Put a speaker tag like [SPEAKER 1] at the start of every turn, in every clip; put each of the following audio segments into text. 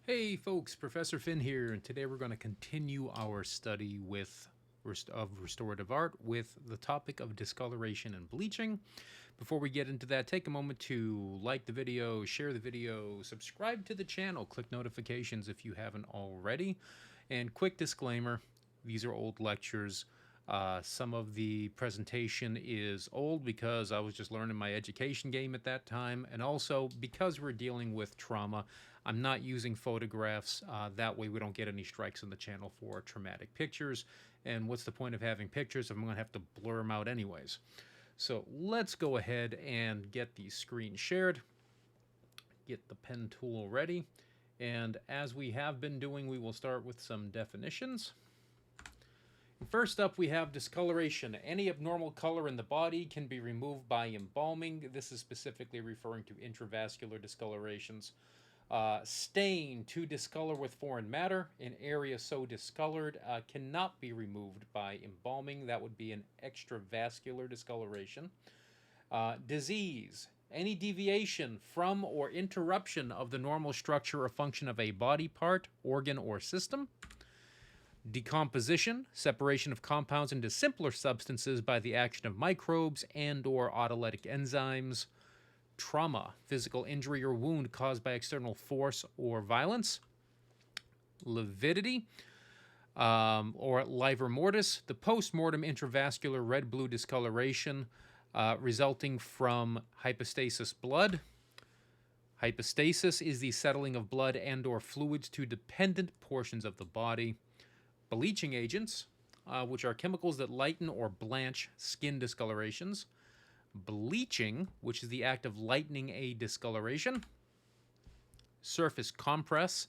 [SPEAKER 1] Hey folks, Professor Finn here, and today we're going to continue our study of restorative art with the topic of discoloration and bleaching. Before we get into that, take a moment to like the video, share the video, subscribe to the channel, click notifications if you haven't already, and quick disclaimer, these are old lectures. Some of the presentation is old because I was just learning my education game at that time, and also because we're dealing with trauma, I'm not using photographs. That way we don't get any strikes on the channel for traumatic pictures. And what's the point of having pictures if I'm going to have to blur them out anyways? So let's go ahead and get the screen shared, get the pen tool ready, and as we have been doing, we will start with some definitions. First up, we have discoloration. Any abnormal color in the body can be removed by embalming. This is specifically referring to intravascular discolorations. Stain, to discolor with foreign matter. An area so discolored cannot be removed by embalming. That would be an extravascular discoloration. Disease, any deviation from or interruption of the normal structure or function of a body part, organ, or system. Decomposition, separation of compounds into simpler substances by the action of microbes and/or autolytic enzymes. Trauma, physical injury or wound caused by external force or violence. Lividity, or livor mortis, the post-mortem intravascular red-blue discoloration resulting from hypostasis blood. Hypostasis is the settling of blood and/or fluids to dependent portions of the body. Bleaching agents, which are chemicals that lighten or blanch skin discolorations. Bleaching, which is the act of lightening a discoloration. Surface compress,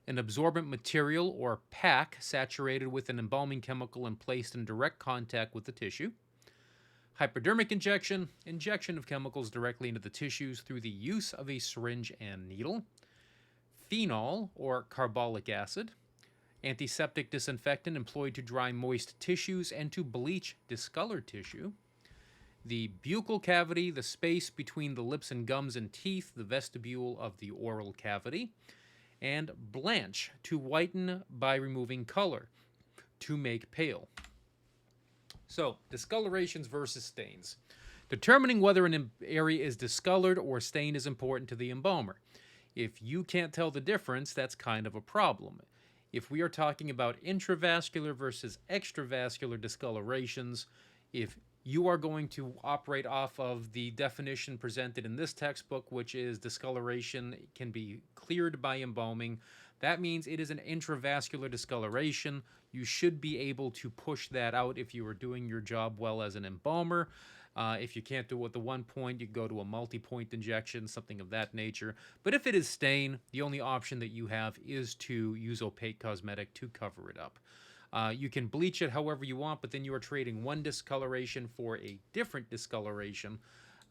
[SPEAKER 1] an absorbent material or pack saturated with an embalming chemical and placed in direct contact with the tissue. Hypodermic injection, injection of chemicals directly into the tissues through the use of a syringe and needle. Phenol, or carbolic acid, antiseptic disinfectant employed to dry moist tissues and to bleach discolored tissue. The buccal cavity, the space between the lips and gums and teeth, the vestibule of the oral cavity. And blanch, to whiten by removing color, to make pale. So, discolorations versus stains. Determining whether an area is discolored or stained is important to the embalmer. If you can't tell the difference, that's kind of a problem. If we are talking about intravascular versus extravascular discolorations, if you are going to operate off of the definition presented in this textbook, which is discoloration can be cleared by embalming, that means it is an intravascular discoloration. You should be able to push that out if you are doing your job well as an embalmer. If you can't do it with the one point, you go to a multi-point injection, something of that nature. But if it is stain, the only option that you have is to use opaque cosmetic to cover it up. You can bleach it however you want, but then you are trading one discoloration for a different discoloration,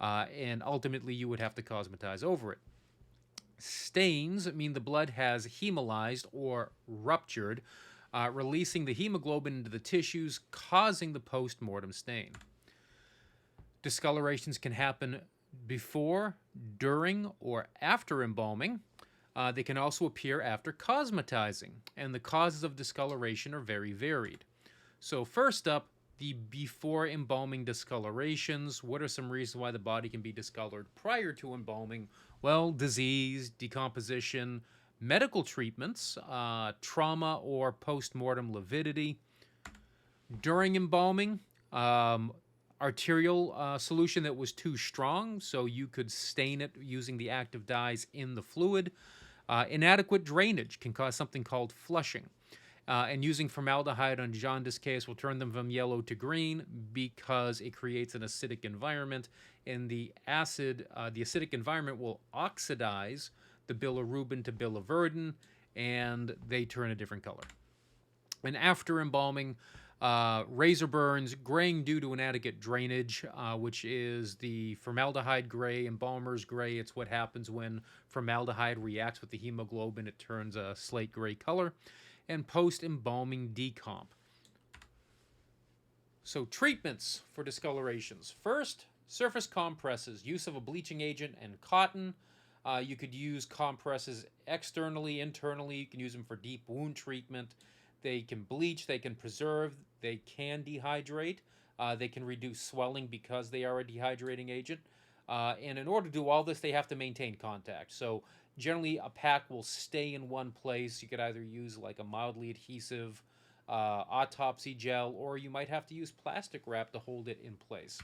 [SPEAKER 1] and ultimately you would have to cosmetize over it. Stains mean the blood has hemolyzed or ruptured, releasing the hemoglobin into the tissues, causing the post-mortem stain. Discolorations can happen before, during, or after embalming. They can also appear after cosmetizing, and the causes of discoloration are very varied. So first up, the before embalming discolorations. What are some reasons why the body can be discolored prior to embalming? Well, disease, decomposition, medical treatments, trauma or post-mortem lividity. During embalming, arterial solution that was too strong, so you could stain it using the active dyes in the fluid. Inadequate drainage can cause something called flushing. And using formaldehyde on jaundice case will turn them from yellow to green because it creates an acidic environment, and the acidic environment will oxidize the bilirubin to biliverdin, and they turn a different color. And after embalming, razor burns, graying due to inadequate drainage, which is the formaldehyde gray, embalmer's gray. It's what happens when formaldehyde reacts with the hemoglobin. It turns a slate gray color. And post-embalming decomp. So treatments for discolorations. First, surface compresses, use of a bleaching agent and cotton. You could use compresses externally, internally. You can use them for deep wound treatment. They can bleach, they can preserve, they can dehydrate. They can reduce swelling because they are a dehydrating agent. And in order to do all this, they have to maintain contact. So generally, a pack will stay in one place. You could either use like a mildly adhesive autopsy gel, or you might have to use plastic wrap to hold it in place.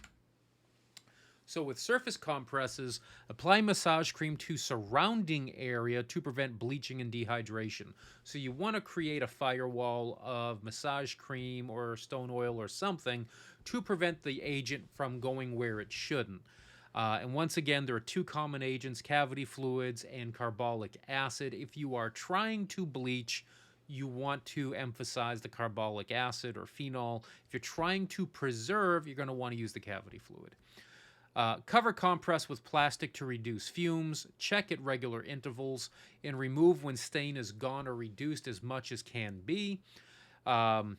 [SPEAKER 1] So with surface compresses, apply massage cream to surrounding area to prevent bleaching and dehydration. So you want to create a firewall of massage cream or stone oil or something to prevent the agent from going where it shouldn't. And once again, there are two common agents, cavity fluids and carbolic acid. If you are trying to bleach, you want to emphasize the carbolic acid or phenol. If you're trying to preserve, you're going to want to use the cavity fluid. Cover compress with plastic to reduce fumes, check at regular intervals, and remove when stain is gone or reduced as much as can be. The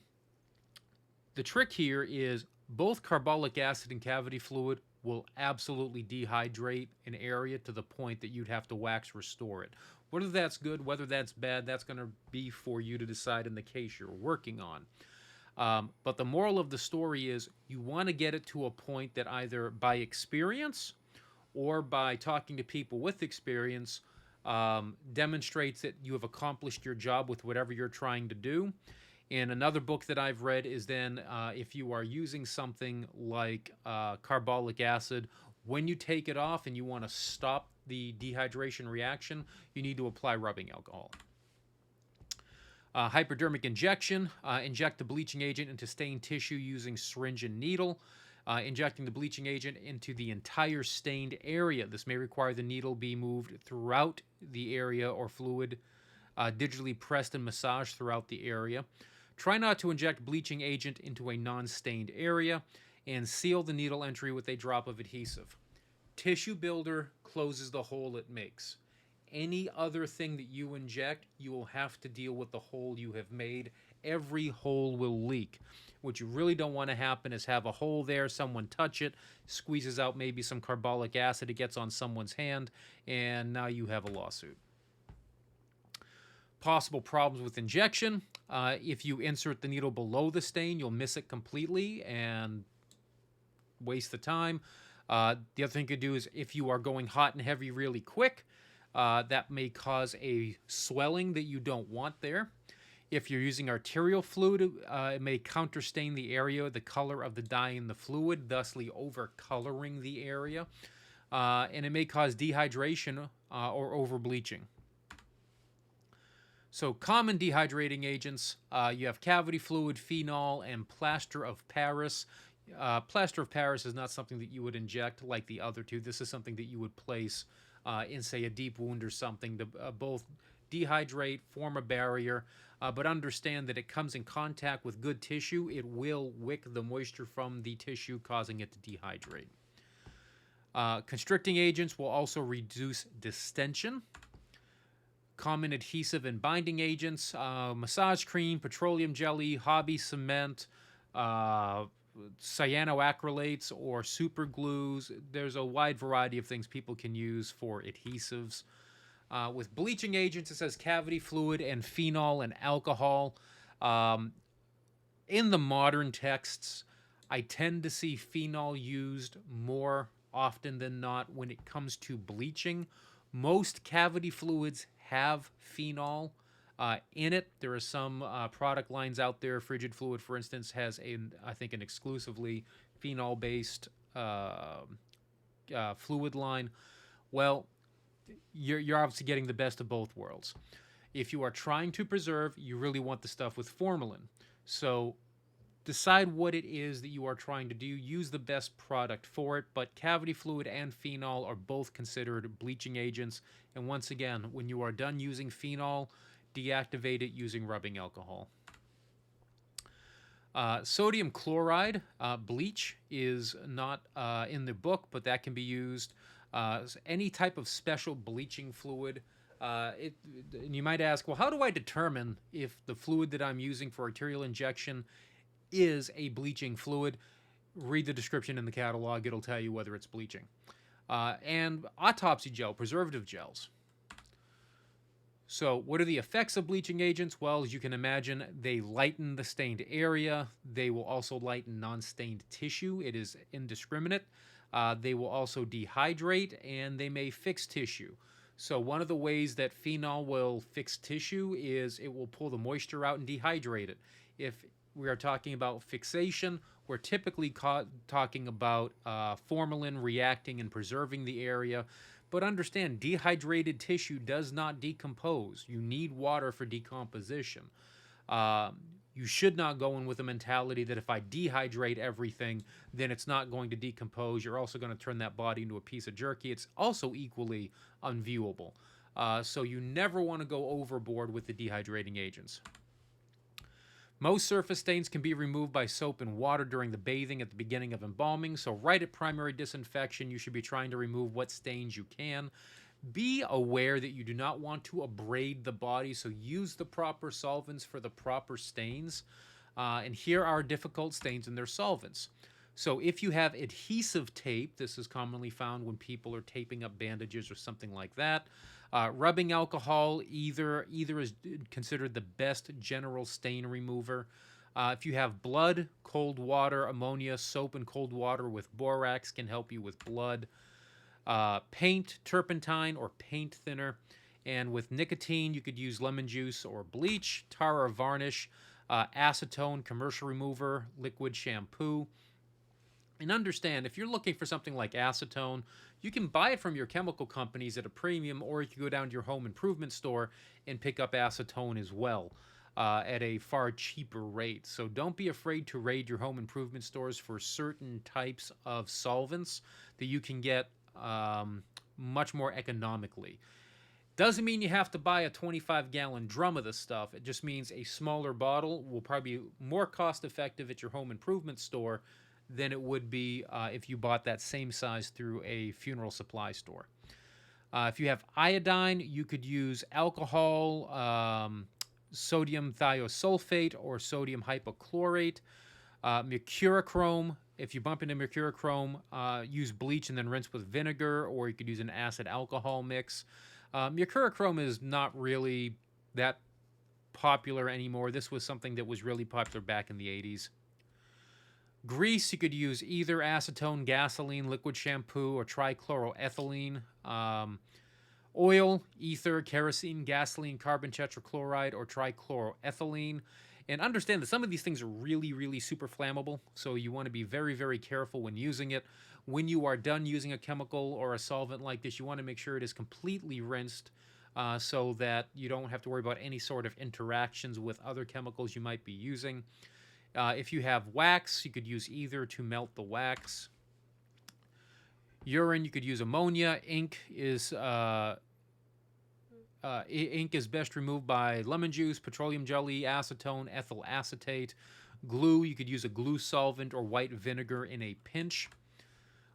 [SPEAKER 1] trick here is both carbolic acid and cavity fluid will absolutely dehydrate an area to the point that you'd have to wax restore it. Whether that's good, whether that's bad, that's going to be for you to decide in the case you're working on. But the moral of the story is you want to get it to a point that either by experience or by talking to people with experience demonstrates that you have accomplished your job with whatever you're trying to do. And another book that I've read is then if you are using something like carbolic acid, when you take it off and you want to stop the dehydration reaction, you need to apply rubbing alcohol. Hypodermic injection. Inject the bleaching agent into stained tissue using syringe and needle. Injecting the bleaching agent into the entire stained area. This may require the needle be moved throughout the area or fluid digitally pressed and massaged throughout the area. Try not to inject bleaching agent into a non-stained area, and seal the needle entry with a drop of adhesive. Tissue builder closes the hole it makes. Any other thing that you inject, you will have to deal with the hole you have made. Every hole will leak. What you really don't want to happen is have a hole there, someone touch it, squeezes out maybe some carbolic acid, it gets on someone's hand, and now you have a lawsuit. Possible problems with injection. If you insert the needle below the stain, you'll miss it completely and waste the time. The other thing you could do is if you are going hot and heavy really quick, that may cause a swelling that you don't want there. If you're using arterial fluid, it may counterstain the area, the color of the dye in the fluid, thusly overcoloring the area. And it may cause dehydration or over-bleaching. So common dehydrating agents, you have cavity fluid, phenol, and plaster of Paris. Plaster of Paris is not something that you would inject like the other two. This is something that you would place in, say, a deep wound or something to both dehydrate, form a barrier, but understand that it comes in contact with good tissue. It will wick the moisture from the tissue, causing it to dehydrate. Constricting agents will also reduce distension. Common adhesive and binding agents, massage cream, petroleum jelly, hobby cement, cyanoacrylates or super glues. There's a wide variety of things people can use for adhesives. With bleaching agents, it says cavity fluid and phenol and alcohol. In the modern texts, I tend to see phenol used more often than not when it comes to bleaching. Most cavity fluids have phenol in it. There are some product lines out there. Frigid Fluid, for instance, has I think an exclusively phenol-based fluid line. Well, you're obviously getting the best of both worlds. If you are trying to preserve, you really want the stuff with formalin. So decide what it is that you are trying to do. Use the best product for it, but cavity fluid and phenol are both considered bleaching agents. And once again, when you are done using phenol, deactivate it using rubbing alcohol. Sodium chloride, bleach, is not in the book, but that can be used. Any type of special bleaching fluid. And you might ask, well, how do I determine if the fluid that I'm using for arterial injection is a bleaching fluid? Read the description in the catalog. It'll tell you whether it's bleaching. and autopsy gel, preservative gels. So what are the effects of bleaching agents? Well, as you can imagine, they lighten the stained area. They will also lighten non-stained tissue. It is indiscriminate. They will also dehydrate, and they may fix tissue. So one of the ways that phenol will fix tissue is it will pull the moisture out and dehydrate it. If we are talking about fixation, we're typically talking about formalin reacting and preserving the area. But understand, dehydrated tissue does not decompose. You need water for decomposition. You should not go in with a mentality that if I dehydrate everything, then it's not going to decompose. You're also going to turn that body into a piece of jerky. It's also equally unviewable. So you never want to go overboard with the dehydrating agents. Most surface stains can be removed by soap and water during the bathing at the beginning of embalming. So right at primary disinfection, you should be trying to remove what stains you can. Be aware that you do not want to abrade the body, so use the proper solvents for the proper stains. And here are difficult stains and their solvents. So if you have adhesive tape, this is commonly found when people are taping up bandages or something like that. Rubbing alcohol either is considered the best general stain remover. If you have blood, cold water, ammonia, soap, and cold water with borax can help you with blood. Paint, turpentine, or paint thinner. And with nicotine, you could use lemon juice or bleach, tar or varnish, acetone, commercial remover, liquid shampoo. And understand, if you're looking for something like acetone, you can buy it from your chemical companies at a premium, or you can go down to your home improvement store and pick up acetone as well at a far cheaper rate. So don't be afraid to raid your home improvement stores for certain types of solvents that you can get much more economically. Doesn't mean you have to buy a 25-gallon drum of this stuff. It just means a smaller bottle will probably be more cost-effective at your home improvement store than it would be if you bought that same size through a funeral supply store. If you have iodine, you could use alcohol, sodium thiosulfate, or sodium hypochlorate. Mercurochrome, if you bump into mercurochrome, use bleach and then rinse with vinegar, or you could use an acid alcohol mix. Mercurochrome is not really that popular anymore. This was something that was really popular back in the 80s. Grease, you could use either acetone, gasoline, liquid shampoo, or trichloroethylene. Oil, ether, kerosene, gasoline, carbon tetrachloride, or trichloroethylene. And understand that some of these things are really, really super flammable, so you want to be very, very careful when using it. When you are done using a chemical or a solvent like this, you want to make sure it is completely rinsed so that you don't have to worry about any sort of interactions with other chemicals you might be using. If you have wax, you could use either to melt the wax. Urine, you could use ammonia. Ink is best removed by lemon juice, petroleum jelly, acetone, ethyl acetate. Glue, you could use a glue solvent or white vinegar in a pinch.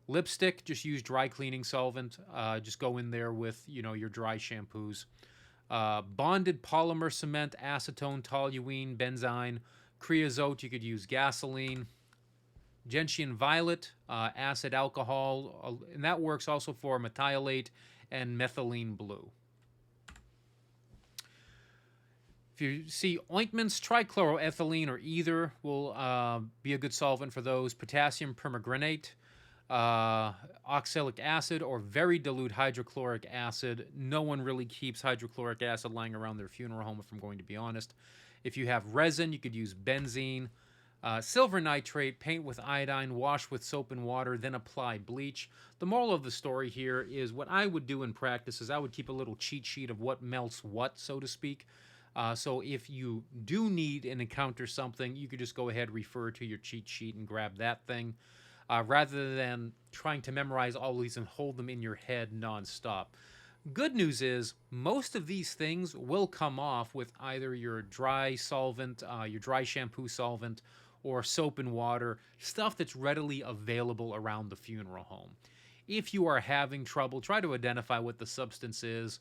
[SPEAKER 1] Lipstick, just use dry cleaning solvent. Just go in there with your dry shampoos. Bonded polymer cement, acetone, toluene, benzene. Creosote, you could use gasoline. Gentian violet, acid alcohol, and that works also for methylate and methylene blue. If you see ointments, trichloroethylene or ether will be a good solvent for those. Potassium permangranate, oxalic acid, or very dilute hydrochloric acid. No one really keeps hydrochloric acid lying around their funeral home, if I'm going to be honest. If you have resin, you could use benzene. Silver nitrate, paint with iodine, wash with soap and water, then apply bleach. The moral of the story here is what I would do in practice is I would keep a little cheat sheet of what melts what, so to speak. So if you do need and encounter something, you could just go ahead, refer to your cheat sheet and grab that thing, rather than trying to memorize all these and hold them in your head nonstop. Good news is most of these things will come off with either your dry solvent, your dry shampoo solvent, or soap and water, stuff that's readily available around the funeral home. If you are having trouble, try to identify what the substance is.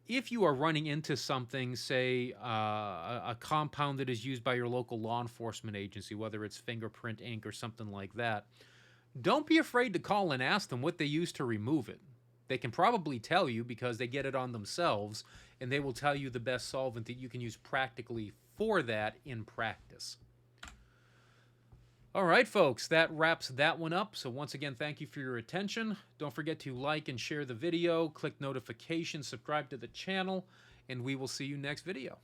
[SPEAKER 1] If you are running into something, say a compound that is used by your local law enforcement agency, whether it's fingerprint ink or something like that, Don't be afraid to call and ask them what they use to remove it. They can probably tell you because they get it on themselves, and they will tell you the best solvent that you can use practically for that in practice. All right, folks, that wraps that one up. So once again, thank you for your attention. Don't forget to like and share the video, click notifications, subscribe to the channel, and we will see you next video.